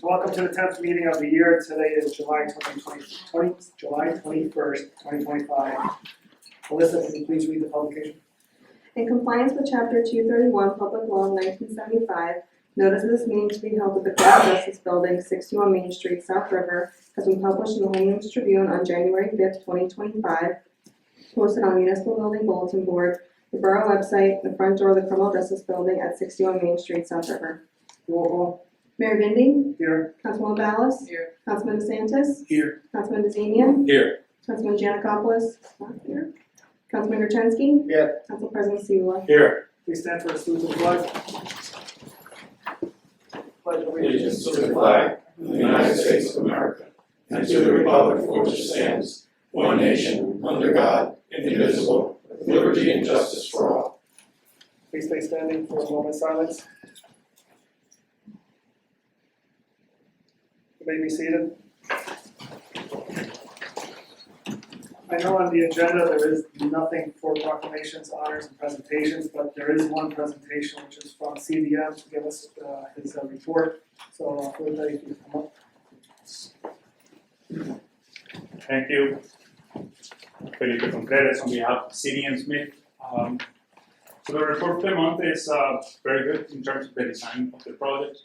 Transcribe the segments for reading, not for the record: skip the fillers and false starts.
Welcome to the 10th meeting of the year. Today is July 21st, 2025. Alyssa, can you please read the publication? In compliance with Chapter 231, Public Law 1975, notice of this meeting to be held at the Court of Justice Building, 61 Main Street, South River, has been published in the Home News Tribune on January 5th, 2025, posted on the Municipal Building Bulletin Board, the Borough website, the front door of the Criminal Justice Building at 61 Main Street, South River. Roll call. Mayor Bindi? Here. Councilwoman Ballas? Here. Councilman DeSantis? Here. Councilman DeZemian? Here. Councilman Janikopoulos? Not here. Councilman Gertenski? Here. Council President Seula? Here. Please stand for the salute to the flag. Pledge Allegiance to the flag of the United States of America and to the republic for which it stands, one nation, under God, indivisible, with liberty and justice for all. Please stay standing for a moment of silence. You may be seated. I know on the agenda there is nothing for proclamations, honors, and presentations, but there is one presentation which is from CDM to give us his report. So, for that, if you come up. Thank you. Felipe Contreras on behalf of CDM Smith. So the report for the month is very good in terms of the design of the project.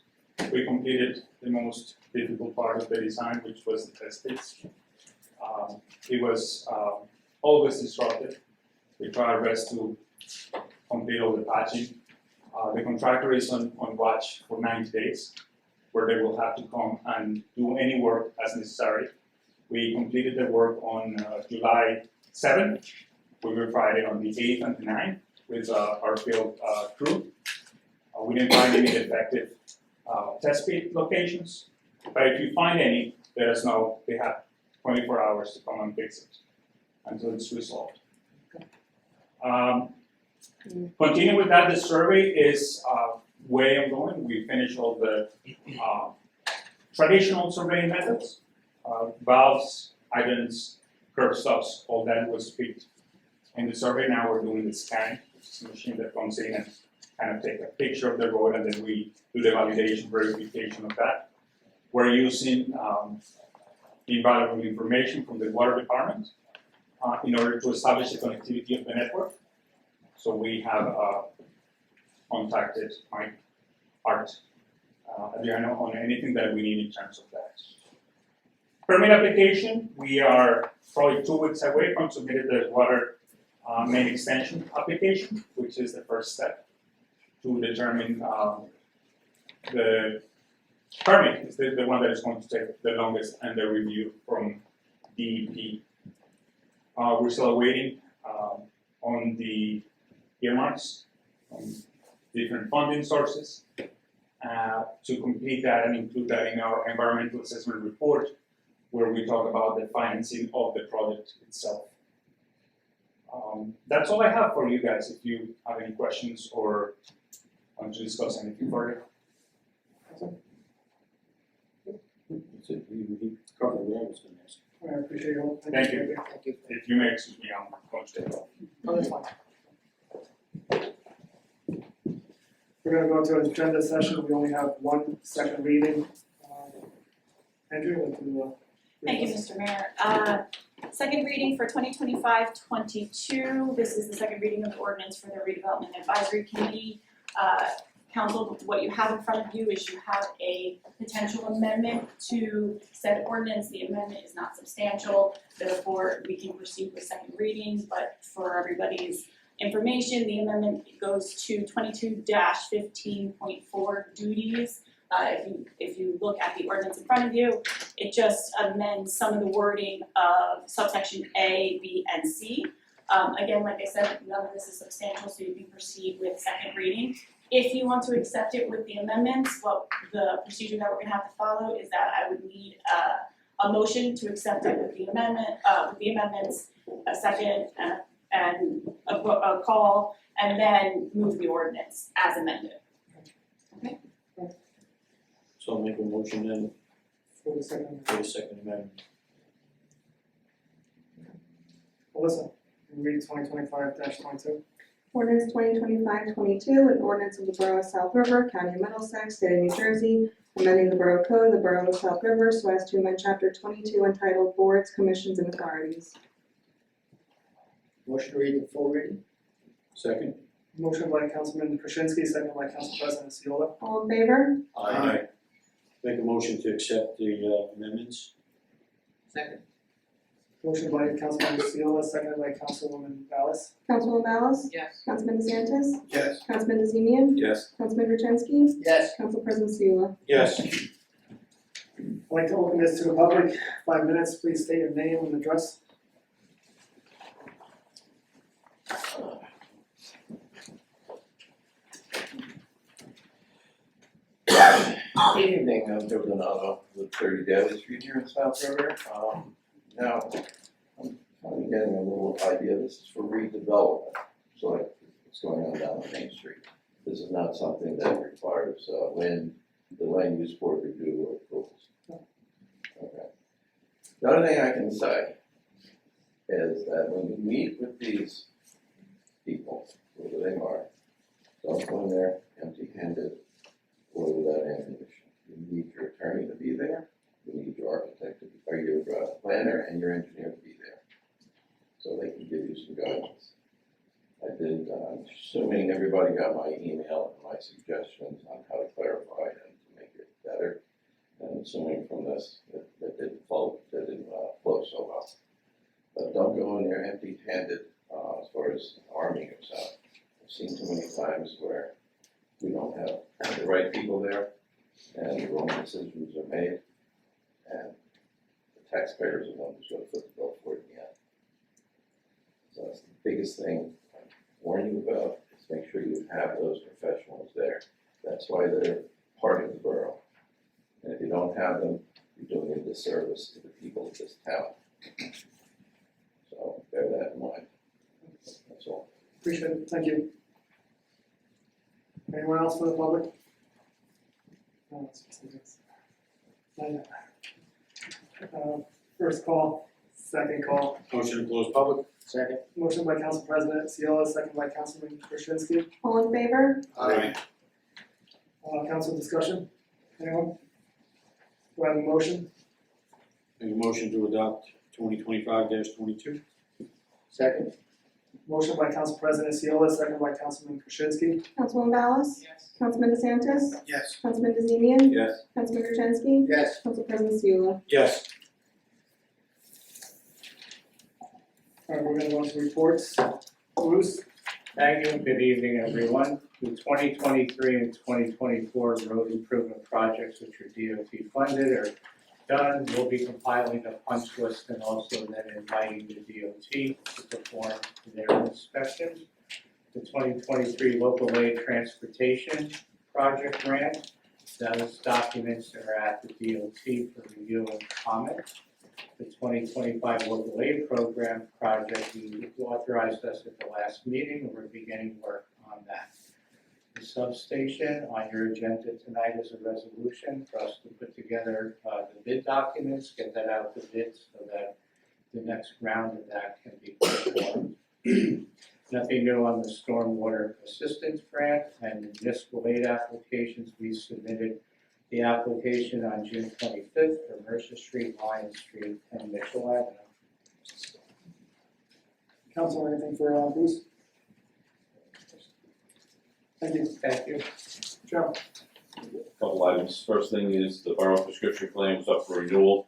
We completed the most difficult part of the design, which was the test pits. It was always disruptive. We tried our best to complete all the patching. The contractor is on watch for 90 days, where they will have to come and do any work as necessary. We completed the work on July 7th. We verified it on the 8th and the 9th with our field crew. We didn't find any defective test pit locations, but if you find any, let us know. They have 24 hours to come and fix it until it's resolved. Continue with that, the survey is way ongoing. We finished all the traditional surveying methods, valves, hydrants, curb stops, all that was picked in the survey. Now we're doing the scanning, which is a machine that comes in and kind of take a picture of the road, and then we do the validation, verification of that. We're using invaluable information from the water department in order to establish the connectivity of the network. So we have contacted Art Adriano on anything that we need in terms of that. Permit application, we are probably 2 weeks away from submitting the water main extension application, which is the first step to determine the permit is the one that is going to take the longest and the review from DEP. We're still waiting on the earmarks from different funding sources to complete that and include that in our environmental assessment report, where we talk about the financing of the project itself. That's all I have for you guys. If you have any questions or want to discuss anything further. That's it. We covered what I was going to ask. I appreciate your help. Thank you. Thank you. If you may excuse me, I'm going to take off. Oh, that's fine. We're going to go into an agenda session. We only have one second reading. Andrew, would you Thank you, Mr. Mayor. Second reading for 2025-22. This is the second reading of the ordinance for the redevelopment advisory committee. Council, what you have in front of you is you have a potential amendment to said ordinance. The amendment is not substantial, therefore we can proceed with second reading, but for everybody's information, the amendment goes to 22-15.4 duties. If you look at the ordinance in front of you, it just amends some of the wording of subsection A, B, and C. Again, like I said, none of this is substantial, so you can proceed with second reading. If you want to accept it with the amendments, well, the procedure that we're going to have to follow is that I would need a motion to accept it with the amendments, a second, and a call, and then move the ordinance as amended. Okay. So I'll make a motion then for the second? for the second amendment. Alyssa, can you read 2025-22? Ordinance 2025-22, an ordinance of the Borough of South River, County of Middlesex, State of New Jersey, amending the Borough Code of the Borough of South River so as to amend Chapter 22 entitled Boards, Commissions, and Authorities. Motion to read the full reading? Second. Motion by Councilman Krasinski, second by Council President Seola. All in favor? Make a motion to accept the amendments. Second. Motion by Councilman Seola, second by Councilwoman Ballas. Councilwoman Ballas? Yes. Councilman DeSantis? Yes. Councilman DeZemian? Yes. Councilman Gertenski? Yes. Council President Seula? Yes. I'd like to open this to the public. 5 minutes, please state your name and address. Good evening, I'm Joe Donato with 30 Daly Street here in South River. Now, I'm kind of getting a little idea, this is for redevelopment, so like what's going on down on Main Street. This is not something that requires the land use board review or approvals. Okay. The other thing I can say is that when you meet with these people, whoever they are, don't go in there empty-handed or without ammunition. You need your attorney to be there, you need your architect to be, or your planner and your engineer to be there, so they can give you some guidance. I did, assuming everybody got my email and my suggestions on how to clarify and to make it better, and assuming from this that didn't flow so well. But don't go in there empty-handed as far as arming yourself. I've seen too many times where we don't have the right people there, and the wrong decisions are made, and the taxpayers are the ones who are going to foot the bill for it in the end. So that's the biggest thing I warn you about, is make sure you have those professionals there. That's why they're part of the borough. And if you don't have them, you're doing a disservice to the people of this town. So bear that in mind. That's all. Appreciate it, thank you. Anyone else for the public? No, it's just not yet. First call, second call. Motion to close public. Second. Motion by Council President Seola, second by Councilman Krasinski. All in favor? Aye. Council discussion, anyone? Do I have a motion? Make a motion to adopt 2025-22. Second. Motion by Council President Seola, second by Councilman Krasinski. Councilwoman Ballas? Yes. Councilman DeSantis? Yes. Councilman DeZemian? Yes. Councilman Gertenski? Yes. Council President Seula? Yes. All right, we're gonna go into reports. Bruce? Thank you, good evening, everyone. The 2023 and 2024 road improvement projects which are DOT funded are done. We'll be compiling a punch list and also then inviting the DOT to perform their inspections. The 2023 local aid transportation project grant, those documents are at the DOT for review and comment. The 2025 local aid program project, you authorized us at the last meeting, and we're beginning work on that. The substation on your agenda tonight is a resolution for us to put together the bid documents, get that out to bid so that the next round of that can be performed. Nothing new on the stormwater assistance grant and the municipal aid applications. We submitted the application on June 25th for Mercer Street, Lion Street, and Mitchell Avenue. Council, anything for Bruce? Thank you. Thank you. Joe? Couple items. First thing is the borough prescription claim was up for renewal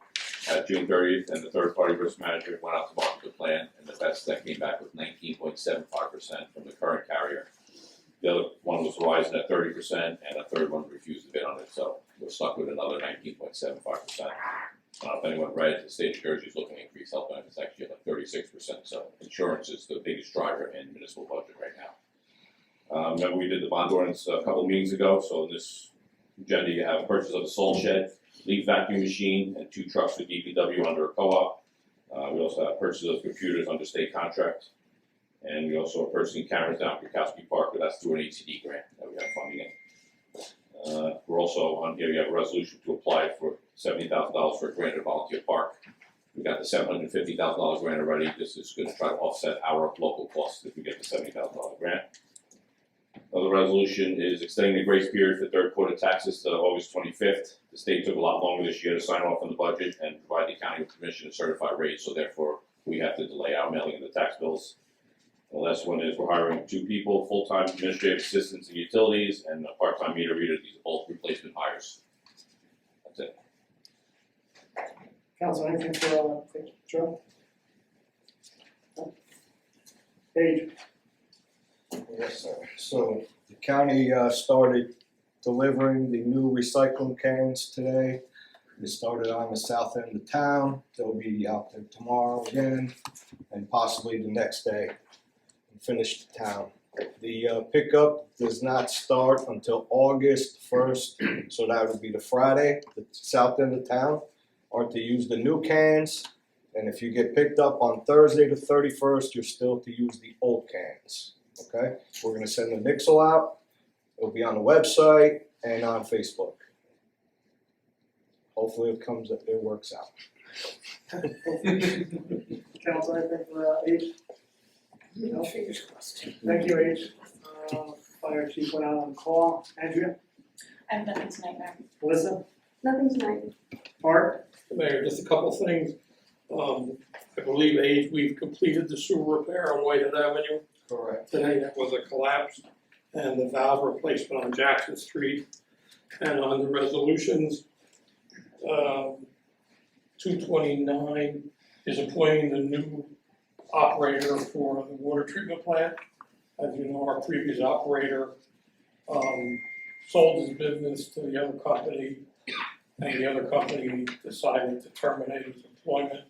at June 30th, and the third-party risk manager went out to market the plan, and the best that came back with 19.75% from the current carrier. The other one was Verizon at 30%, and a third one refused to bid on it, so we're stuck with another 19.75%. I don't know if anyone read, the state of Jersey is looking to increase health benefits actually at like 36%, so insurance is the biggest driver in municipal budget right now. Remember we did the bond ordinance a couple of meetings ago, so in this agenda you have purchase of a salt shed, leaf vacuum machine, and 2 trucks for DPW under a co-op. We also have purchase of computers under state contract. And we also are purchasing cameras down at Kukowski Park, but that's through an HCD grant that we have funding in. We're also on here, we have a resolution to apply for $70,000 for a grant at Volunteer Park. We got the $750,000 grant already. This is gonna try to offset our local costs if we get the $70,000 grant. Another resolution is extending the grace period for third quarter taxes to August 25th. The state took a lot longer this year to sign off on the budget and provide the county with permission to certify rates, so therefore we have to delay our mailing of the tax bills. The last one is we're hiring 2 people, full-time administrative assistants and utilities, and a part-time meter reader. These are both replacement hires. That's it. Council, anything for, Joe? Paige? Yes, sir. So the county started delivering the new recycling cans today. They started on the south end of town. They'll be out there tomorrow again and possibly the next day and finish the town. The pickup does not start until August 1st, so that would be the Friday. The south end of town are to use the new cans, and if you get picked up on Thursday the 31st, you're still to use the old cans. Okay, we're gonna send the nixle out. It'll be on the website and on Facebook. Hopefully it works out. Council, anything for, H? No? Fingers crossed. Thank you, H. Fire chief went out on call. Andrea? I have nothing tonight, Mayor. Melissa? Nothing tonight. Art? Mayor, just a couple things. I believe we've completed the sewer repair on Whitehead Avenue Correct. today. That was a collapse. And the valve replacement on Jackson Street. And on the resolutions, 229 is appointing the new operator for the water treatment plant. As you know, our previous operator sold his business to the other company, and the other company decided to terminate his employment.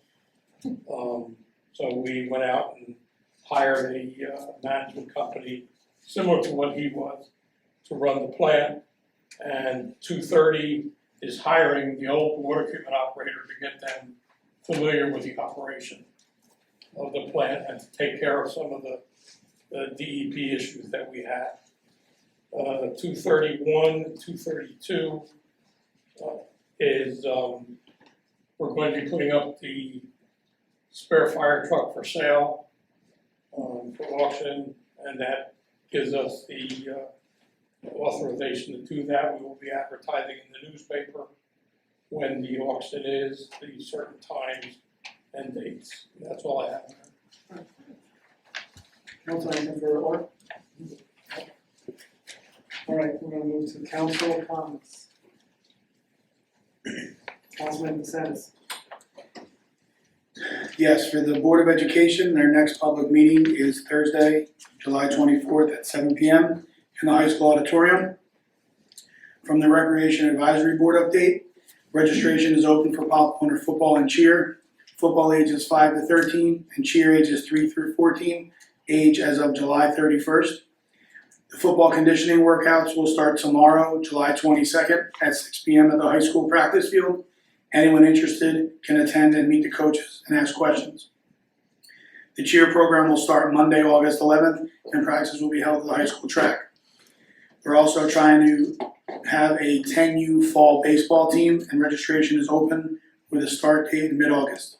So we went out and hired a management company similar to what he was to run the plant. And 230 is hiring the old water treatment operator to get them familiar with the operation of the plant and to take care of some of the DEP issues that we had. 231, 232 is we're going to be putting up the spare fire truck for sale for auction, and that gives us the authorization to do that. We will be advertising in the newspaper when the auction is, the certain times and dates. That's all I have. Council, anything for Art? All right, we're gonna move to council comments. Councilman DeSantis. Yes, for the Board of Education, their next public meeting is Thursday, July 24th at 7 p.m. in the high school auditorium. From the Recreation Advisory Board update, registration is open for Pop Warner football and cheer. Football ages 5 to 13 and cheer ages 3 through 14, age as of July 31st. The football conditioning workouts will start tomorrow, July 22nd at 6 p.m. at the high school practice field. Anyone interested can attend and meet the coaches and ask questions. The cheer program will start Monday, August 11th, and practice will be held at the high school track. We're also trying to have a 10U fall baseball team, and registration is open with a start date in mid-August.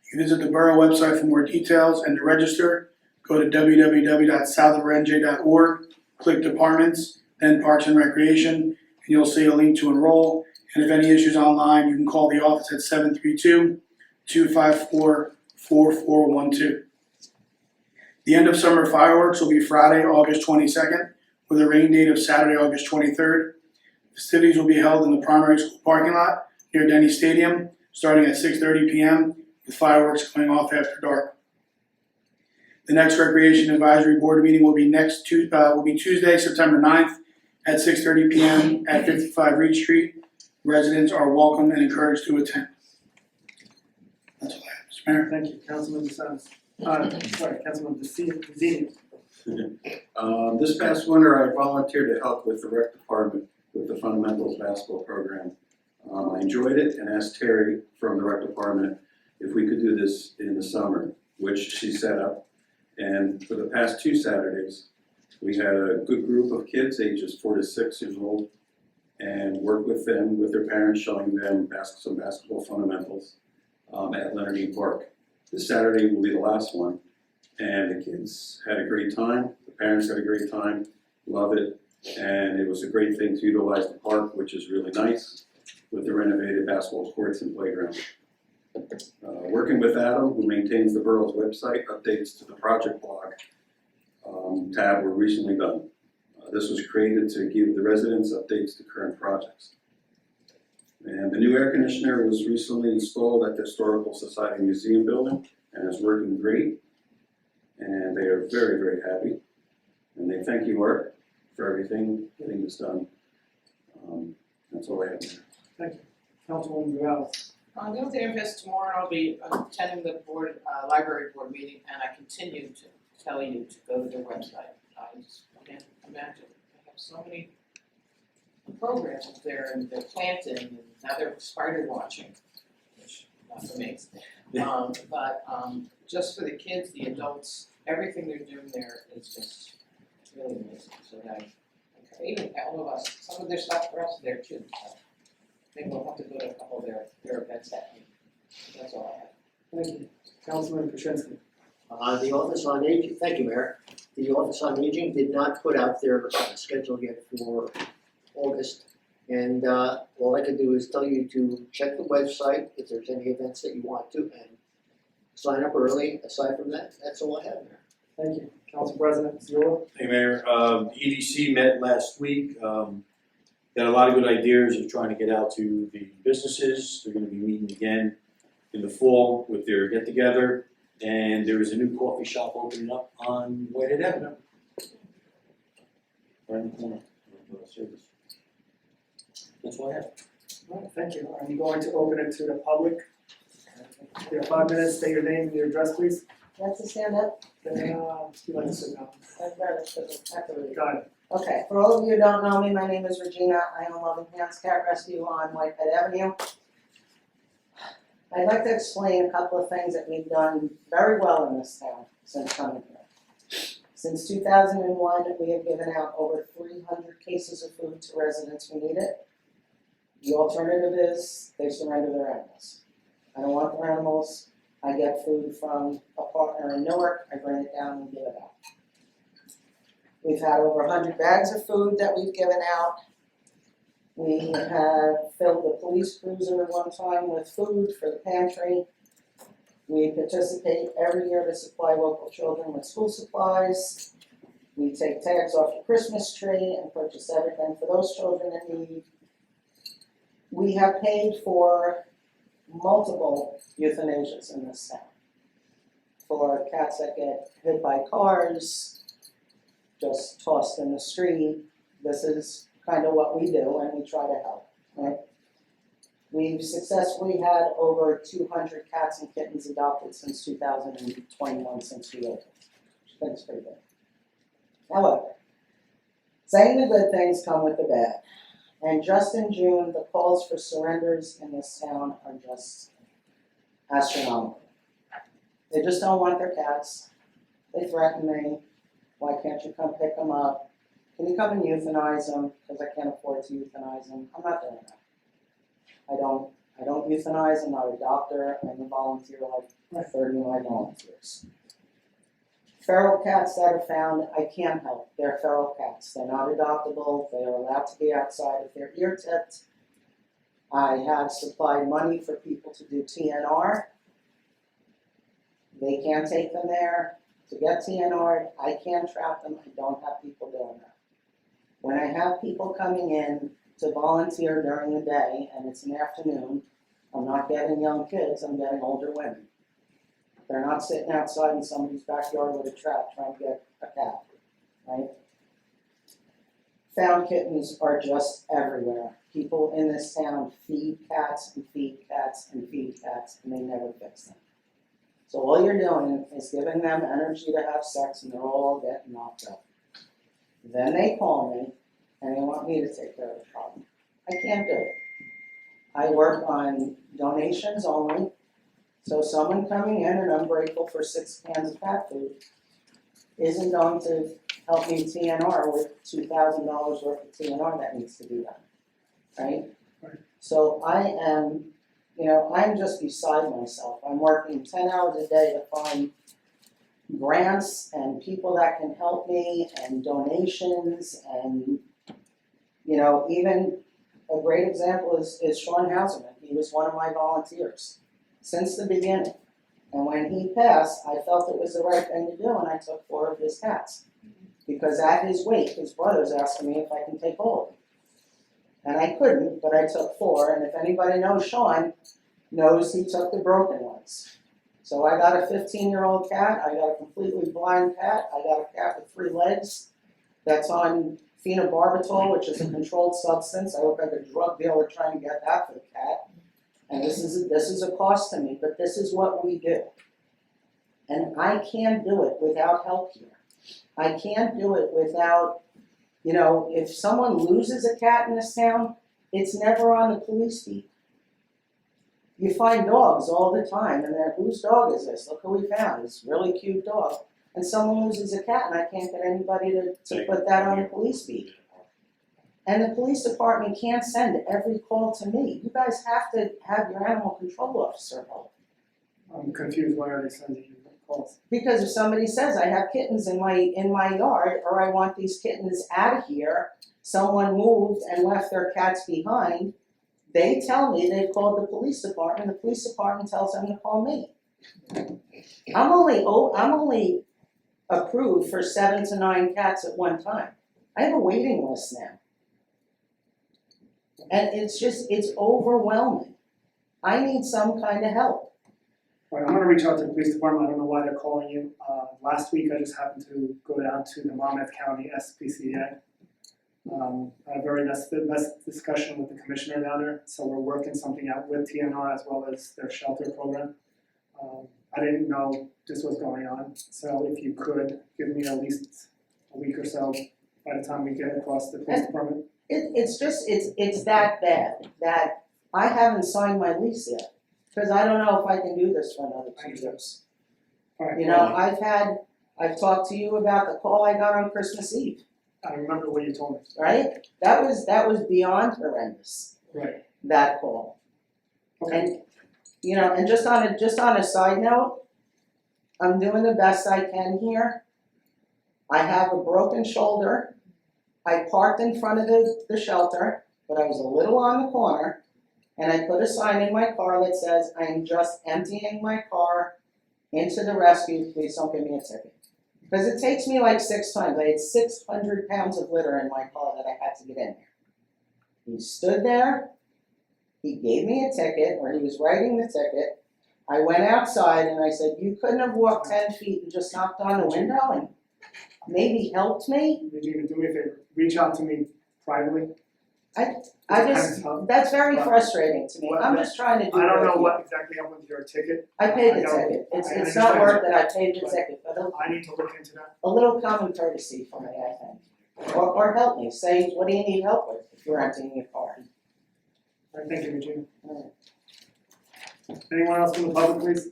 You can visit the Borough website for more details and to register. Go to www.southrnj.org, click Departments, then Parks and Recreation, and you'll see a link to enroll. And if any issues online, you can call the office at 732-254-4412. The end of summer fireworks will be Friday, August 22nd, with a rain date of Saturday, August 23rd. Festivities will be held in the primary school parking lot near Denny Stadium, starting at 6:30 p.m., with fireworks going off after dark. The next Recreation Advisory Board meeting will be Tuesday, September 9th at 6:30 p.m. at 55 Reed Street. Residents are welcome and encouraged to attend. That's all I have, Mr. Mayor. Thank you, Councilman DeSantis. Councilman DeZemian. This past winter, I volunteered to help with the rec department with the fundamentals basketball program. I enjoyed it and asked Terry from the rec department if we could do this in the summer, which she set up. And for the past 2 Saturdays, we had a good group of kids, ages 4 to 6 years old, and worked with them, with their parents, showing them some basketball fundamentals. at Leonard E. Park. This Saturday will be the last one, and the kids had a great time, the parents had a great time, love it, and it was a great thing to utilize the park, which is really nice, with the renovated basketball courts and playground. Working with Adam, who maintains the borough's website, updates to the project blog tab were recently done. This was created to give the residents updates to current projects. And the new air conditioner was recently installed at the Historical Society Museum building and is working great. And they are very, very happy. And they thank you, Art, for everything, getting this done. That's all I have. Thank you. Councilwoman Morales. The only thing I guess tomorrow I'll be attending the board, library board meeting, and I continue to tell you to go to their website. I just can't imagine, they have so many programs up there, and they're planting, and now they're spider watching, which not for me. Just for the kids, the adults, everything they're doing there is just really amazing, so even all of us, some of their stuff for us, there too, so. Maybe we'll have to go to a couple of their events that week. That's all I have. Thank you. Councilman Krasinski. The Office on Aging, thank you, Mayor. The Office on Aging did not put out their schedule yet for August. And all I can do is tell you to check the website if there's any events that you want to and sign up early. Aside from that, that's all I have, Mayor. Thank you. Council President Seola. Hey Mayor, the EDC met last week, got a lot of good ideas of trying to get out to the businesses. They're gonna be meeting again in the fall with their get-together, and there is a new coffee shop opening up on Whitehead Avenue. Right in the corner of Service. That's all I have. All right, thank you. I'm going to open it to the public. You have 5 minutes, state your name and your address, please. You have to stand up. Then, you like to sit down. I'd rather have to read. Got it. Okay, for all of you who don't know me, my name is Regina. I own Loving Hands Cat Rescue on Whitehead Avenue. I'd like to explain a couple of things that we've done very well in this town since coming here. Since 2001, we have given out over 300 cases of food to residents who need it. The alternative is they surrender their animals. I don't want their animals. I get food from a partner in Newark. I bring it down and give it out. We've had over 100 bags of food that we've given out. We have filled the police cruiser one time with food for the pantry. We participate every year to supply local children with school supplies. We take tags off the Christmas tree and purchase everything for those children in need. We have paid for multiple euthanasias in this town. For cats that get hit by cars, just tossed in the street. This is kind of what we do, and we try to help, right? We've successfully had over 200 cats and kittens adopted since 2021, since we opened, which I think is pretty good. However, saying the good things come with the bad. And just in June, the calls for surrenders in this town are just astronomical. They just don't want their cats. They threaten me. Why can't you come pick them up? Can you come and euthanize them? Because I can't afford to euthanize them. I'm not doing that. I don't euthanize. I'm not a doctor. I'm a volunteer like 30 of my volunteers. Feral cats that are found, I can't help. They're feral cats. They're not adoptable. They are allowed to be outside if they're ear tipped. I have supplied money for people to do TNR. They can't take them there. To get TNR, I can't trap them. I don't have people doing that. When I have people coming in to volunteer during the day and it's an afternoon, I'm not getting young kids, I'm getting older women. They're not sitting outside in somebody's backyard with a trap trying to get a cat, right? Found kittens are just everywhere. People in this town feed cats and feed cats and feed cats, and they never fix them. So all you're doing is giving them energy to have sex, and they're all getting knocked up. Then they call me, and they want me to take care of the problem. I can't do it. I work on donations only. So someone coming in, and I'm grateful for 6 cans of cat food, isn't going to help me TNR with $2,000 worth of TNR that needs to be done, right? So I am You know, I'm just beside myself. I'm working 10 hours a day to find grants and people that can help me and donations and, you know, even a great example is Sean Hauserman. He was one of my volunteers since the beginning. And when he passed, I felt it was the right thing to do and I took 4 of his cats. Because at his wake, his brother's asking me if I can take all of them. And I couldn't, but I took 4, and if anybody knows Sean, knows he took the broken ones. So I got a 15-year-old cat, I got a completely blind cat, I got a cat with 3 legs that's on phenobarbital, which is a controlled substance. I look like a drug dealer trying to get that for the cat. And this is a cost to me, but this is what we do. And I can't do it without help here. I can't do it without, you know, if someone loses a cat in this town, it's never on the police beat. You find dogs all the time, and they're, whose dog is this? Look who we found, this really cute dog. And someone loses a cat, and I can't get anybody to put that on the police beat. And the police department can't send every call to me. You guys have to have your animal control officer help. I'm confused, why are they sending you calls? Because if somebody says I have kittens in my yard, or I want these kittens out of here, someone moved and left their cats behind, they tell me they've called the police department tells them to call me. I'm only approved for 7 to 9 cats at one time. I have a waiting list now. And it's overwhelming. I need some kind of help. All right, I'm gonna reach out to the police department, I don't know why they're calling you. Last week, I just happened to go down to the Monmouth County SPCA. I had a very nice discussion with the commissioner down there, so we're working something out with TNR as well as their shelter program. I didn't know this was going on, so if you could give me at least a week or so by the time we get across the police department. It's that bad that I haven't signed my lease yet, because I don't know if I can do this for another 2 years. All right, You know, I've talked to you about the call I got on Christmas Eve, I remember what you told me. right? That was beyond horrendous, Right. that call. Okay. And, you know, and just on a side note, I'm doing the best I can here. I have a broken shoulder. I parked in front of the shelter, but I was a little on the corner, and I put a sign in my car that says, I am just emptying my car into the rescue, please don't give me a ticket. Because it takes me like 6 times. I had 600 pounds of litter in my car that I had to get in there. He stood there, he gave me a ticket, or he was writing the ticket. I went outside and I said, you couldn't have walked 10 feet and just knocked on the window and maybe helped me? Did you do me a favor, reach out to me privately? That's very frustrating to me. I'm just trying to do. I don't know work what here. exactly happened with your ticket. I paid the don't- ticket. I It's understand. not worth that I paid the But ticket, but I need to look into that. a little common courtesy for me, I think. Or help me, say, what do you need help with if you're emptying your car? All right, thank you, Regina. All right. Anyone else from the public, please?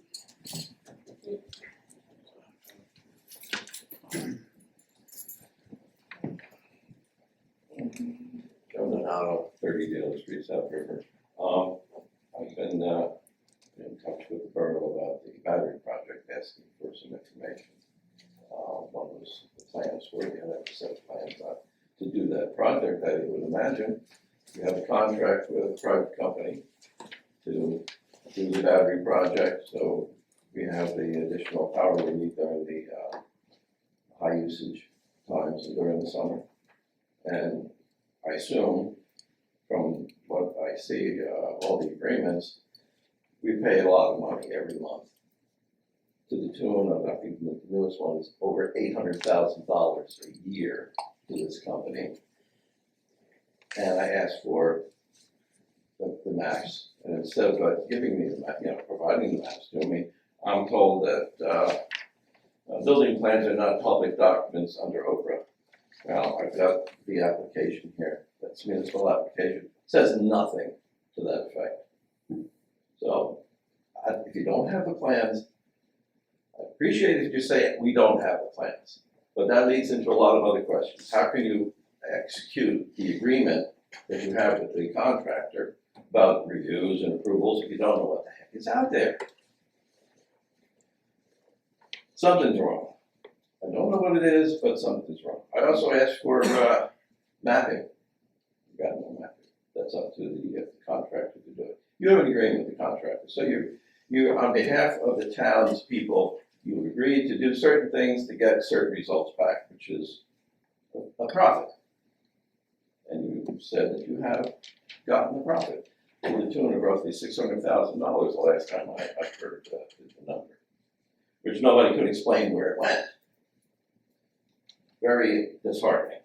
Joe Donato, 30 Dale Street, South River. I've been in touch with the borough about the battery project, asking for some information. One was the plans for it, the other set of plans to do that project. I would imagine you have a contract with a private company to do the battery project, so we have the additional power we need during the high usage times during the summer. And I assume, from what I see, all the agreements, we pay a lot of money every month, to the tune of, I think the newest one is over $800,000 a year to this company. And I asked for the maps, and instead of giving me the map, providing the maps to me, I'm told that building plans are not public documents under Oprah. Well, I've got the application here, that's municipal application, says nothing to that effect. So, if you don't have the plans, I appreciate it if you say we don't have the plans, but that leads into a lot of other questions. How can you execute the agreement that you have with the contractor about reviews and approvals if you don't know what the heck is out there. Something's wrong. I don't know what it is, but something's wrong. I also asked for mapping. You got no mapping. That's up to the contractor to do it. You have an agreement with the contractor, so you on behalf of the townspeople, you agreed to do certain things to get certain results back, which is a profit. And you said that you have gotten the profit to the tune of roughly $600,000 the last time I heard the number, which nobody could explain where it went. Very disheartening.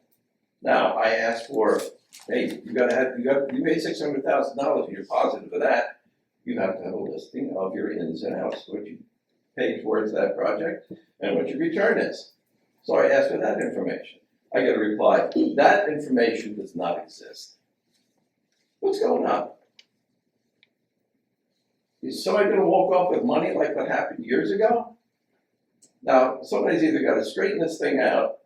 Now, I asked for, hey, you made $600,000 and you're positive of that. You have to have a listing of your ins and outs, what you paid towards that project and what your return is. So I asked for that information. I get a reply, that information does not exist. What's going on? Is somebody gonna walk off with money like what happened years ago? Now, somebody's either gotta straighten this thing out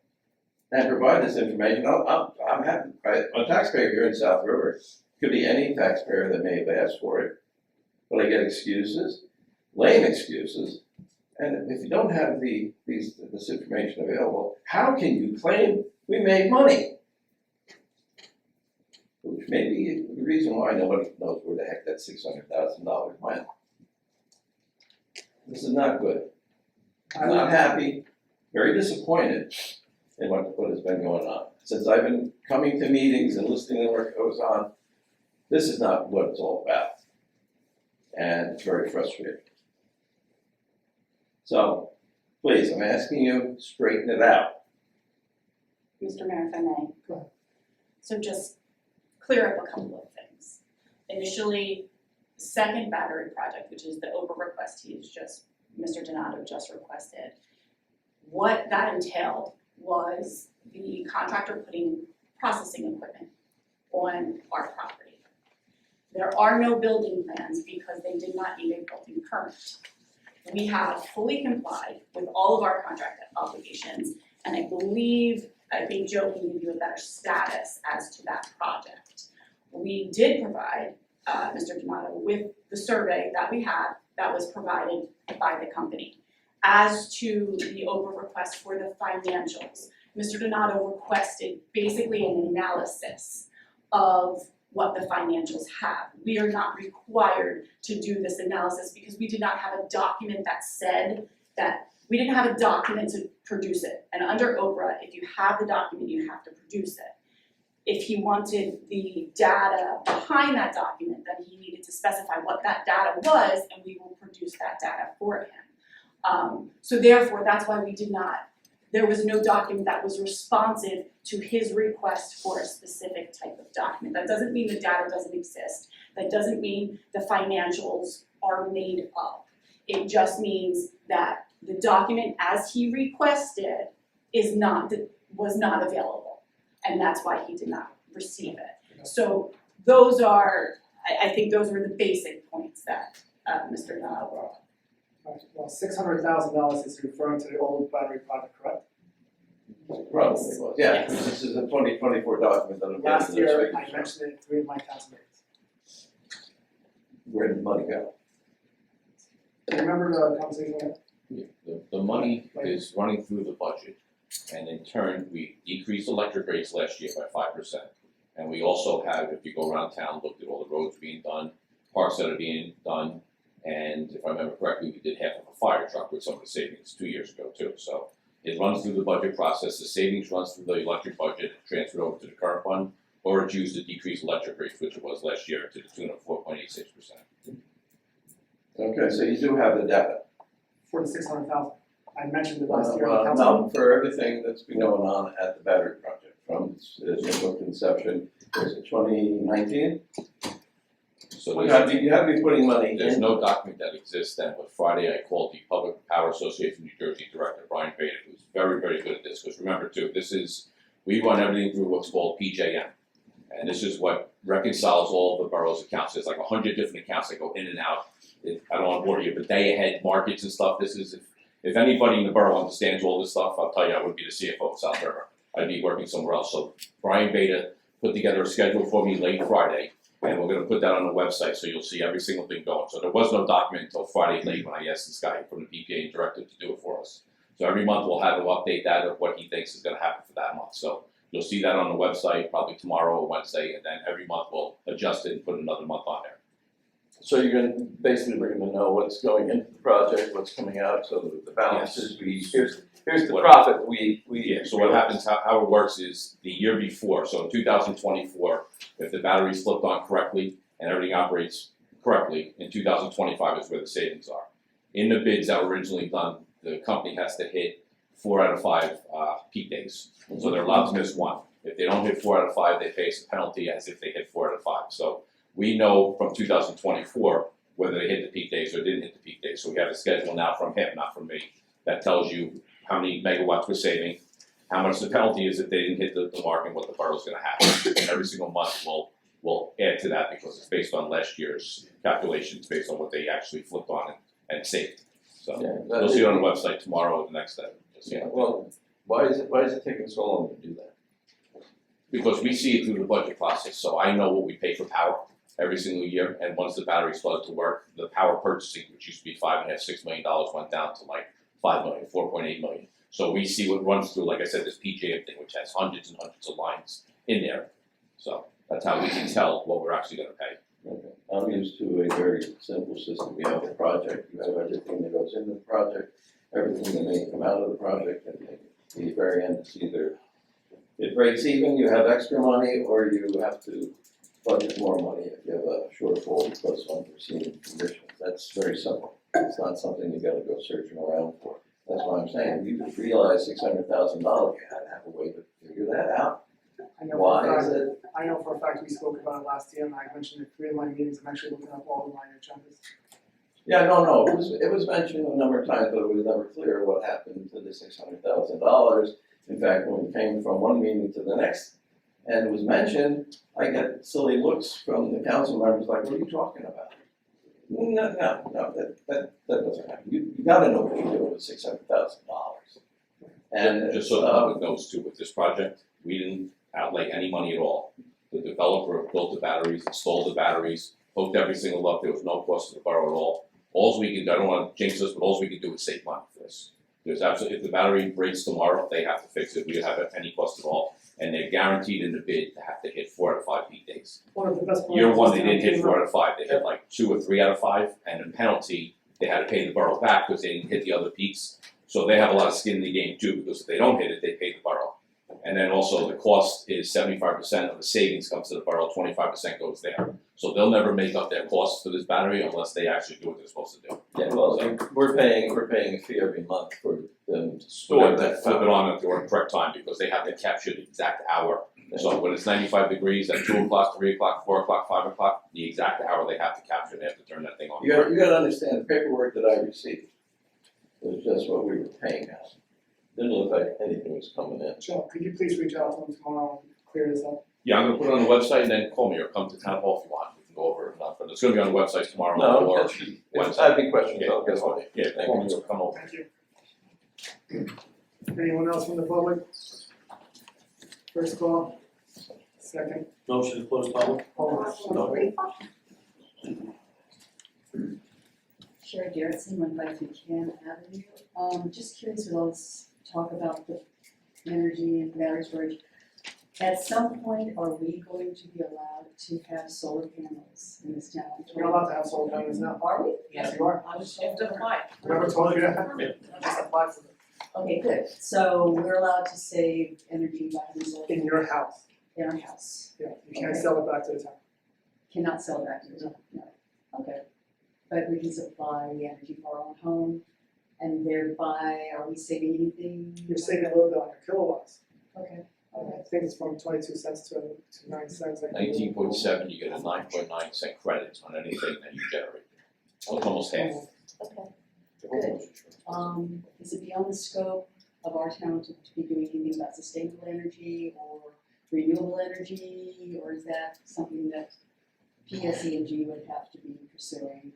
and provide this information. I'm happy, I'm a taxpayer here in South River. Could be any taxpayer that may have asked for it. But I get excuses, lame excuses. And if you don't have this information available, how can you claim we made money? Which may be the reason why nobody knows where the heck that $600,000 went. This is not good. I'm not happy, very disappointed in what has been going on. Since I've been coming to meetings and listening to what goes on, this is not what it's all about. And it's very frustrating. So, please, I'm asking you, straighten it out. Mr. Mayor, if I may. Go ahead. So just clear up a couple of things. Initially, the second battery project, which is the Oprah request Mr. Donato just requested, what that entailed was the contractor putting processing equipment on our property. There are no building plans because they did not need a building permit. We have fully complied with all of our contract obligations, and I think Joe can give you a better status as to that project. We did provide Mr. Donato with the survey that we had that was provided by the company. As to the Oprah request for the financials, Mr. Donato requested basically an analysis of what the financials have. We are not required to do this analysis because we did not have a document that said that, we didn't have a document to produce it. And under Oprah, if you have the document, you have to produce it. If he wanted the data behind that document, then he needed to specify what that data was, and we will produce that data for him. So therefore, that's why there was no document that was responsive to his request for a specific type of document. That doesn't mean the data doesn't exist. That doesn't mean the financials are made up. It just means that the document as he requested was not available. And that's why he did not receive it. So those are, I think those were the basic points that Mr. Donato brought up. Right, well, $600,000 is referring to the old battery project, correct? Probably was, yeah, because this is a 2024 document that I'm getting Last this year, week. I mentioned it in 3 of my council meetings. Where did the money go? Do you remember the conversation we had? The money is running through the budget, and in turn, we decreased electric rates last year by 5%. And we also have, if you go around town, looked at all the roads being done, parks that are being done, and if I remember correctly, we did half of a fire truck with some of the savings 2 years ago too. So it runs through the budget process, the savings runs through the electric budget, transferred over to the current fund, or it's used to decrease electric rates, which it was last year, to the tune of 4.86%. Okay, so you do have the data. For the $600,000. I mentioned it last year in the council. No, for everything that's been going on at the battery project, from its initial conception, was it 2019? So You there's, have to be putting money there's in. no document that exists then, but Friday I called the Public Power Association of New Jersey Director, Brian Bader, who's very, very good at this, because remember too, we run everything through what's called PJM. And this is what reconciles all the borough's accounts. There's like 100 different accounts that go in and out. I don't want to bore you, but day ahead markets and stuff, this is, if anybody in the borough understands all this stuff, I'll tell you, I would be the CFO of South River. I'd be working somewhere else. So Brian Bader put together a schedule for me late Friday, And we're gonna put that on the website, so you'll see every single thing going. So there was no document until Friday late when I asked this guy from the PPA director to do it for us. So every month we'll have him update that of what he thinks is gonna happen for that month. So you'll see that on the website probably tomorrow or Wednesday, and then every month we'll adjust it and put another month on there. So you're gonna, basically, we're gonna know what's going into the project, what's coming out, so that the balances, here's the profit we. Yeah, so what happens, how it works is the year before, so in 2024, if the battery's flipped on correctly and everything operates correctly, in 2025 is where the savings are. In the bids that were originally done, the company has to hit 4 out of 5 peak days. So they're allowed to miss one. If they don't hit 4 out of 5, they face a penalty as if they hit 4 out of 5. So we know from 2024 whether they hit the peak days or didn't hit the peak days. So we have a schedule now from him, not from me, that tells you how many megawatts we're saving, how much the penalty is if they didn't hit the mark, and what the borough's gonna have. And every single month we'll add to that because it's based on last year's calculations, based on what they actually flipped on and saved. So Yeah, you'll see it on the website tomorrow or the next day. You'll see Yeah, it. well, why is it taking so long to do that? Because we see it through the budget process, so I know what we pay for power every single year, and once the battery started to work, the power purchasing, which used to be $5.5–6 million, went down to like 5 million, 4.8 million. So we see what runs through, like I said, this PJM thing, which has hundreds and hundreds of lines in there. So that's how we can tell what we're actually gonna pay. Okay. I'm used to a very simple system. You have a project, you have everything that goes into the project, everything that may come out of the project, and at the very end, it's either it breaks even, you have extra money, or you have to budget more money if you have a shortfall because of unforeseen conditions. That's very simple. It's not something you gotta go searching around for. That's why I'm saying, you just realize $600,000, you had to have a way to figure that out. I know for a Why is fact, it? I know for a fact we spoke about it last year, and I mentioned it 3 of my meetings, I'm actually looking up all of my agendas. Yeah, no, it was mentioned a number of times, but it was never clear what happened to the $600,000. In fact, when we came from one meeting to the next, and it was mentioned, I get silly looks from the council members like, what are you talking about? No, that doesn't happen. You gotta know what you're doing with $600,000. And Just so the public knows too, with this project, we didn't outlay any money at all. The developer built the batteries, installed the batteries, hooked every single up, there was no cost to the borough at all. Alls we can do, I don't wanna jinx this, but alls we can do is save money for this. There's absolutely, if the battery breaks tomorrow, they have to fix it, we don't have any cost at all. And they're guaranteed in the bid to have to hit 4 out of 5 peak days. One of the best parts. Year one, is they that didn't hit came 4 up- out of 5, they hit like 2 or 3 out of 5, and the penalty, they had to pay the borough back because they didn't hit the other peaks. So they have a lot of skin in the game too, because if they don't hit it, they pay the borough. And then also the cost is 75% of the savings comes to the borough, 25% goes there. So they'll never make up their costs for this battery unless they actually do what they're supposed to do. yeah, well, we're paying a fee every month for them to Store store that. that, flip it on at the correct time, because they have to capture the exact hour. So when it's 95 degrees at 2 o'clock, 3 o'clock, 4 o'clock, 5 o'clock, the exact hour they have to capture, they have to turn that thing on. You gotta understand, the paperwork that I received was just what we were paying out. Didn't look like anything was coming in. Joe, could you please reach out to them tomorrow and clear this up? Yeah, I'm gonna put it on the website and then call me or come to town hall if you want, we can go over it, but it's gonna be on the website tomorrow No, or if Wednesday. I have any questions, Yeah, I'll get that's on fine, yeah, call me or come over. Thank you. Anyone else from the public? First call, second, Motion to close public? hold on. Sherry Garrettson, 152 Avenue. Just curious with all this talk about the energy and battery storage. At some point, are we going to be allowed to have solar panels in this town? You're allowed to have solar panels now. Are we? Yes, you are. I was You have to apply. Whoever told you that? Just apply for it. Okay, good. So we're allowed to save energy by having solar In your house, in our house. yeah, you can't Okay. sell it back to the town. Cannot sell it back to the town, no. Okay. But we can supply the energy for our own home, and thereby, are we saving anything? You're saving a little bit on your kilowatts. Okay, I think it's from 22 cents to 9 cents. 19.7, you get a 9.9% credit on anything that you generate. So it's almost half. okay. Good. Is it beyond the scope of our town to be doing anything about sustainable energy or renewable energy, or is that something that PSE&G would have to be pursuing?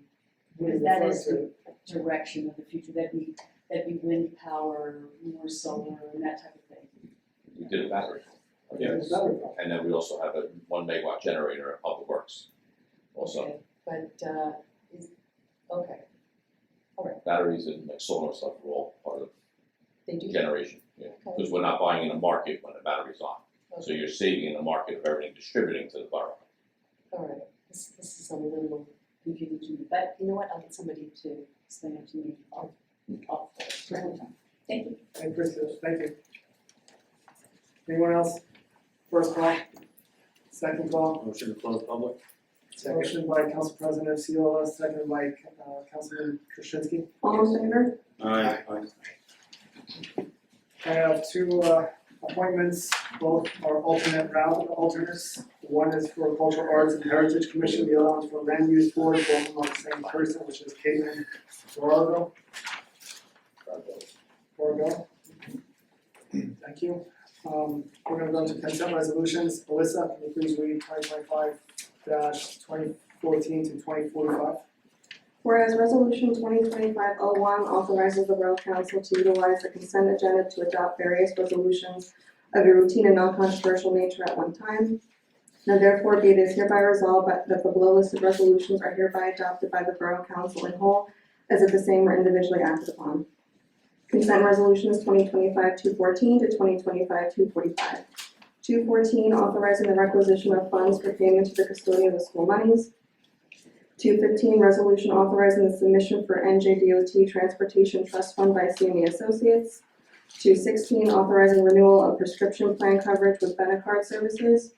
Because that is the direction of the future, that be wind power, more solar, and that type of thing. We did a battery. It's better. And then we also have a 1 megawatt generator at Public Works. also. Okay, but, is, okay, Batteries and like solar stuff are all part of they do. generation, yeah, Okay. because we're not buying in a market when the battery's on. So Okay. you're saving in the market of everything distributing to the borough. All right, this is a little confusing to me, but you know what, I'll get somebody to explain it to me off. Thank you. Thank you. Anyone else? First call, second call, Motion to close public? motion by Council President Seola, second by Councilman Krasinski. All in favor? Aye. I have two appointments, both are alternates. One is for Cultural Arts and Heritage Commission, the other one's for Land Use Board, both of them are the same person, which is Caitlin Borough. Thank you. We're gonna go into consent resolutions. Alyssa, can you please read 2025-2014 to 2045? Whereas Resolution 2025-01 authorizes the Borough Council to utilize the consent agenda to adopt various resolutions of a routine and non-controversial nature at one time. Now therefore be it is hereby resolved that the below listed resolutions are hereby adopted by the Borough Council in whole, as if the same were individually acted upon. Consent resolutions 2025-214 to 2025-245. 214, authorizing the requisition of funds for payment to the custodian of the school monies. 215, resolution authorizing the submission for NJDOT Transportation Trust Fund by CME Associates. 216, authorizing renewal of prescription plan coverage with Benecard Services.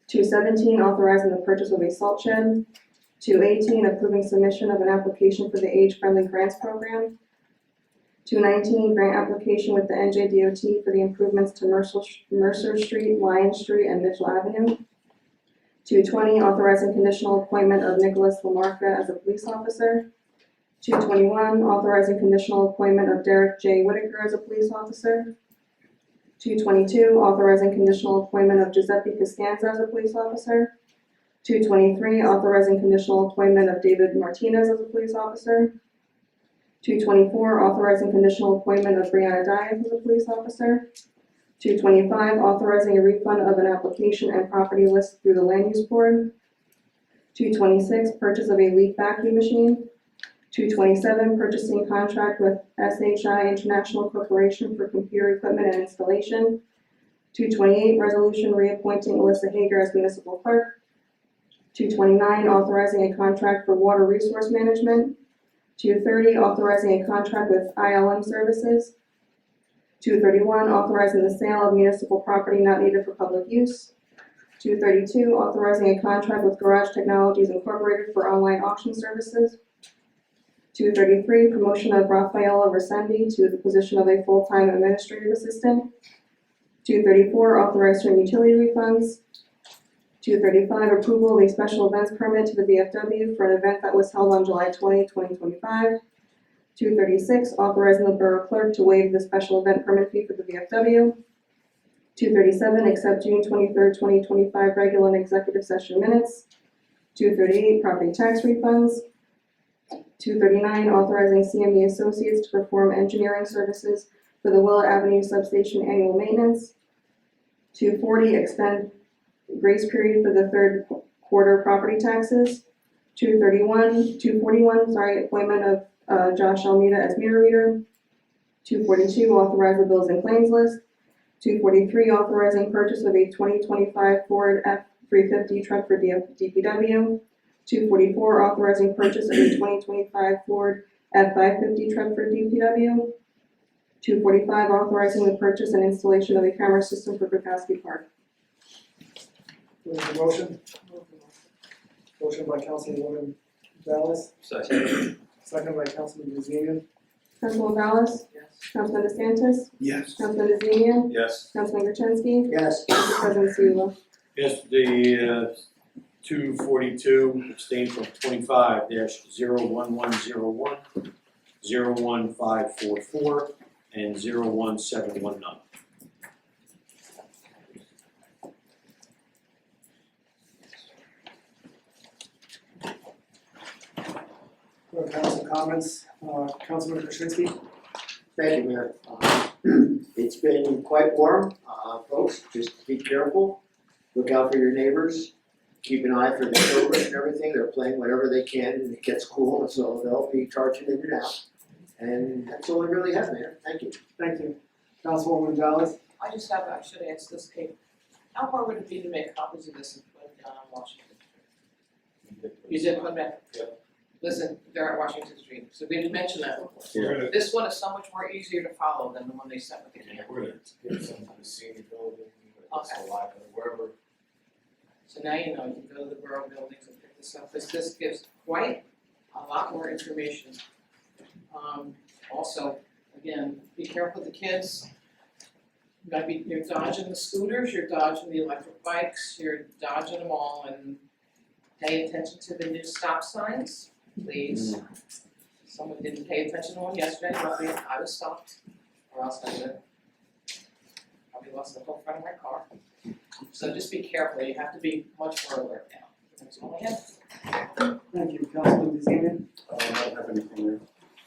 217, authorizing the purchase of a salt shed. 218, approving submission of an application for the Age-Friendly Grants Program. 219, grant application with the NJDOT for the improvements to Mercer Street, Lion Street, and Mitchell Avenue. 220, authorizing conditional appointment of Nicholas Lamarca as a police officer. 221, authorizing conditional appointment of Derek J. Whitaker as a police officer. 222, authorizing conditional appointment of Giuseppe Costanza as a police officer. 223, authorizing conditional appointment of David Martinez as a police officer. 224, authorizing conditional appointment of Brianna Dias as a police officer. 225, authorizing a refund of an application and property list through the Land Use Board. 226, purchase of a leaf vacuum machine. 227, purchasing contract with SHI International Corporation for computer equipment and installation. 228, resolution reappointing Alyssa Hager as municipal clerk. 229, authorizing a contract for water resource management. 230, authorizing a contract with ILM Services. 231, authorizing the sale of municipal property not needed for public use. 232, authorizing a contract with Garage Technologies Incorporated for online auction services. 233, promotion of Rafaela Resendi to the position of a full-time administrative assistant. 234, authorized certain utility refunds. 235, approval of a special events permit to the VFW for an event that was held on July 20, 2025. 236, authorizing the borough clerk to waive the special event permit fee for the VFW. 237, accept June 23rd, 2025 regular and executive session minutes. 238, property tax refunds. 239, authorizing CME Associates to perform engineering services for the Willett Avenue Substation annual maintenance. 240, extend grace period for the third quarter property taxes. 241, appointment of Josh Almeida as meter reader. 242, authorize the bills and claims list. 243, authorizing purchase of a 2025 Ford F-350 truck for DPW. 244, authorizing purchase of a 2025 Ford F-550 truck for DPW. 245, authorizing the purchase and installation of a camera system for Bukowski Park. There's a motion. Motion by Councilwoman Ballas, Second. second by Councilman DeZemian. Councilman Ballas? Yes. Councilman DeSantis? Yes. Councilman DeZemian? Yes. Councilman Gertenski? Yes. Council President Seula? Yes, the 242 abstained from 25-01101, 01544, and 01719. Council comments, Councilman Krasinski. Thank you, Mayor. It's been quite warm, folks, just be careful, look out for your neighbors, keep an eye for the children and everything, they're playing whatever they can, and it gets cool, and so they'll be charging in and out. And that's all I really have, Mayor, thank you. Thank you. Councilwoman Gonzalez? I should ask this, Kate, how hard would it be to make copies of this and put it down on Washington Street? You did put that? Yep. Listen, they're at Washington Street, so we didn't mention that before. Yeah. This one is so much more easier to follow than the one they sent with the camera. We're gonna get some to the senior building, Okay. wherever. So now you know, you can go to the borough buildings and pick this up, this gives quite a lot more information. Also, again, be careful with the kids. You're dodging the scooters, you're dodging the electric bikes, you're dodging them all, and pay attention to the new stop signs, please. Someone didn't pay attention to one yesterday, luckily I was stopped, or else I would have probably lost the whole front of my car. So just be careful, you have to be much more alert now. That's all I have. Thank you. Councilman DeZemian? I don't have anything there.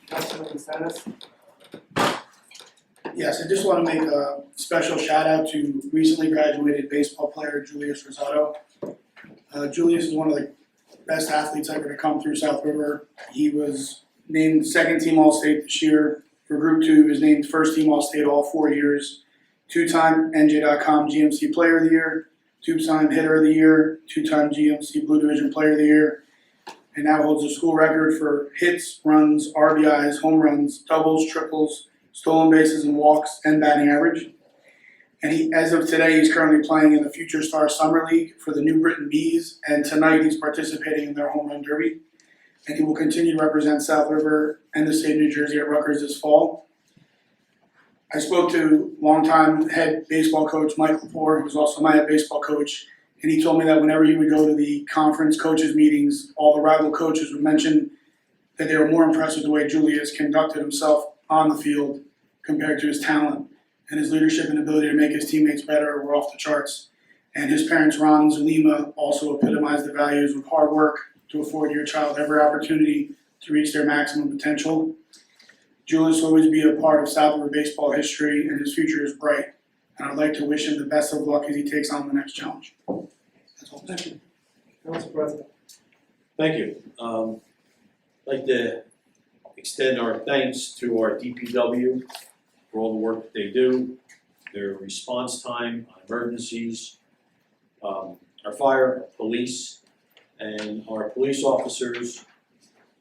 Councilman Stanis? Yes, I just want to make a special shout out to recently graduated baseball player Julius Rosado. Julius is one of the best athletes ever to come through South River. He was named second team All-State this year. For Group 2, he was named first team All-State all 4 years. Two-time NJ.com GMC Player of the Year, two-time Hitter of the Year, two-time GMC Blue Division Player of the Year, and now holds the school record for hits, runs, RBIs, home runs, doubles, triples, stolen bases and walks, and batting average. And he, as of today, he's currently playing in the Future Star Summer League for the New Britain Bees, and tonight he's participating in their home run derby. And he will continue to represent South River and the state of New Jersey at Rutgers this fall. I spoke to longtime head baseball coach Mike Lepore, who's also my head baseball coach, and he told me that whenever he would go to the conference coaches meetings, all the rival coaches would mention that they were more impressed with the way Julius conducted himself on the field compared to his talent. And his leadership and ability to make his teammates better were off the charts. And his parents, Ron and Zulima, also epitomized the values of hard work to afford your child every opportunity to reach their maximum potential. Julius will always be a part of South River baseball history, and his future is bright. And I'd like to wish him the best of luck as he takes on the next challenge. That's all. Thank you. Council President? Thank you. I'd like to extend our thanks to our DPW for all the work that they do, their response time on emergencies, our fire, our police, and our police officers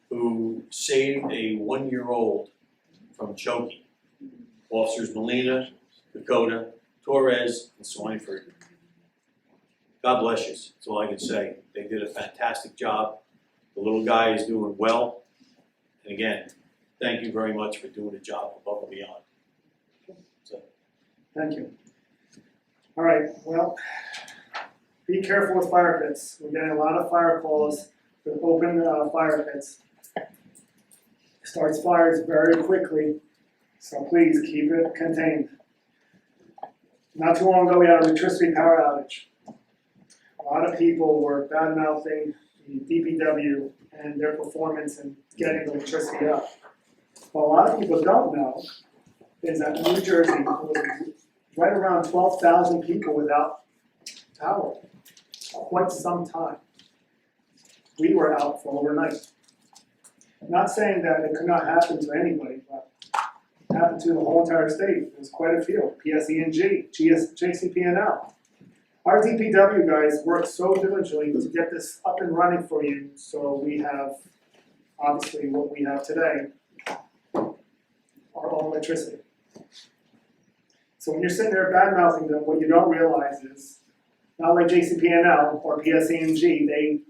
who saved a 1-year-old from choking. Officers Molina, Dakota, Torres, and Swineford. God bless you, that's all I can say. They did a fantastic job. The little guy is doing well. And again, thank you very much for doing the job above and beyond. Thank you. All right, well, be careful with fire pits. We're getting a lot of fire calls with open fire pits. Starts fires very quickly, so please keep it contained. Not too long ago, we had an electricity power outage. A lot of people were bad-mouthing the DPW and their performance in getting the electricity up. What a lot of people don't know is that New Jersey was right around 12,000 people without power for quite some time. We were out for overnight. Not saying that it could not happen to anybody, but it happened to the whole entire state. There's quite a few, PSE&G, JCP&L. Our DPW guys work so diligently to get this up and running for you, so we have, obviously, what we have today, our own electricity. So when you're sitting there bad-mouthing them, what you don't realize is, not like JCP&L or PSE&G,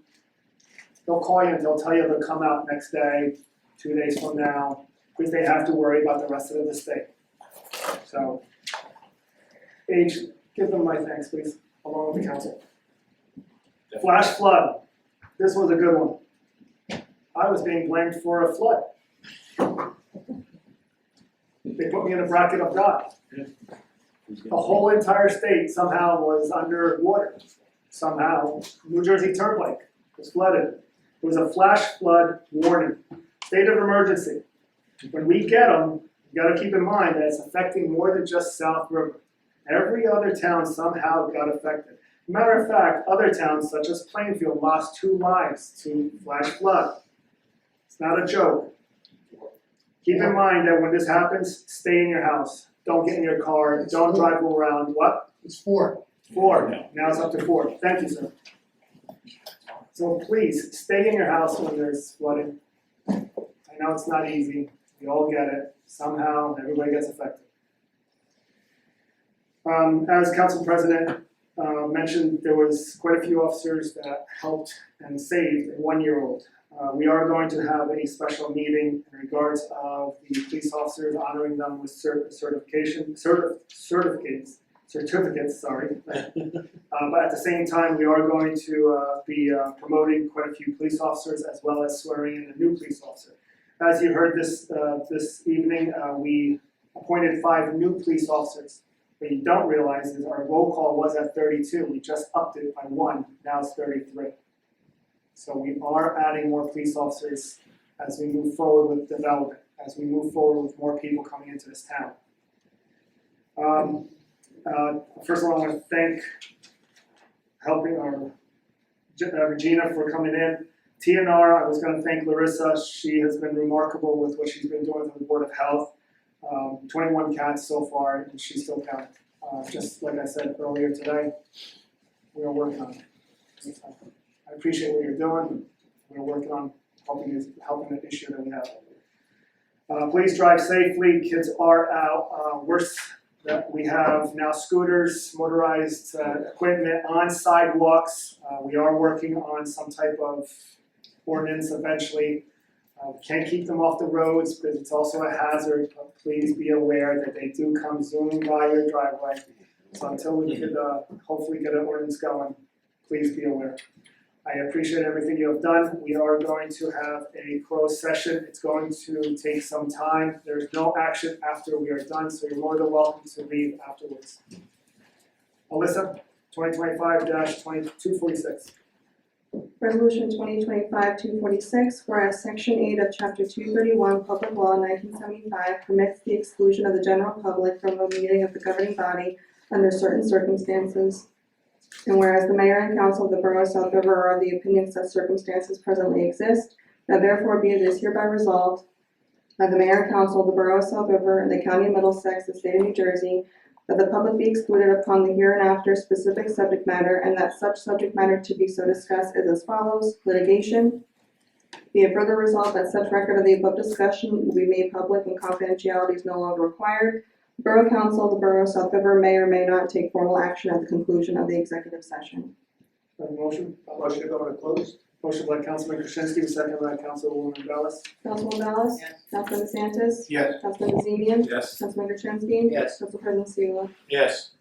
they'll call you and they'll tell you they'll come out next day, 2 days from now, because they have to worry about the rest of the state. So, Paige, give them my thanks, please, along with the council. Flash flood. This was a good one. I was being blamed for a flood. They put me in a bracket of God. The whole entire state somehow was under water. Somehow, New Jersey Turnpike was flooded. It was a flash flood warning, state of emergency. When we get them, you gotta keep in mind that it's affecting more than just South River. Every other town somehow got affected. Matter of fact, other towns such as Plainfield lost 2 lives to flash flood. It's not a joke. Keep in mind that when this happens, stay in your house. Don't get in your car, don't drive around. What? It's 4. 4, now it's up to 4. Thank you, sir. So please, stay in your house when there's flooding. I know it's not easy, we all get it. Somehow, everybody gets affected. As Council President mentioned, there was quite a few officers that helped and saved a 1-year-old. We are going to have a special meeting in regards of the police officers, honoring them with certificates, sorry. But at the same time, we are going to be promoting quite a few police officers as well as swearing in a new police officer. As you heard this evening, we appointed 5 new police officers. What you don't realize is our roll call was at 32. We just upped it by 1. Now it's 33. So we are adding more police officers as we move forward with development, as we move forward with more people coming into this town. First of all, I want to thank Regina for coming in. TNR, I was going to thank Larissa. She has been remarkable with what she's been doing for the Board of Health. 21 cats so far, and she's still counting. Just like I said earlier today, we are working on it. I appreciate what you're doing. We're working on helping the issue that we have. Please drive safely. Kids are out. Worse that we have now scooters, motorized equipment on sidewalks. We are working on some type of ordinance eventually. We can't keep them off the roads because it's also a hazard, but please be aware that they do come zooming by your driveway. So until we could hopefully get an ordinance going, please be aware. I appreciate everything you have done. We are going to have a closed session. It's going to take some time. There's no action after we are done, so you're more than welcome to leave afterwards. Alyssa, 2025-246. Resolution 2025-246, whereas Section 8 of Chapter 231, Public Law 1975 permits the exclusion of the general public from a meeting of the governing body under certain circumstances, and whereas the Mayor and Council of the Borough of South River are of the opinion such circumstances presently exist, now therefore be it is hereby resolved by the Mayor and Council of the Borough of South River and the County of Middlesex, the State of New Jersey, that the public be excluded upon the hereinafter specific subject matter, and that such subject matter to be so discussed is as follows: litigation. Be it further resolved that such record of the above discussion will be made public and confidentiality is no longer required. Borough Council of the Borough of South River may or may not take formal action at the conclusion of the executive session. Motion to go into closed. Motion by Councilman Krasinski, second by Councilwoman Ballas. Councilwoman Ballas? Yes. Councilman DeSantis? Yes. Councilman DeZemian? Yes. Councilman Gertenski? Yes. Council President Seula? Yes.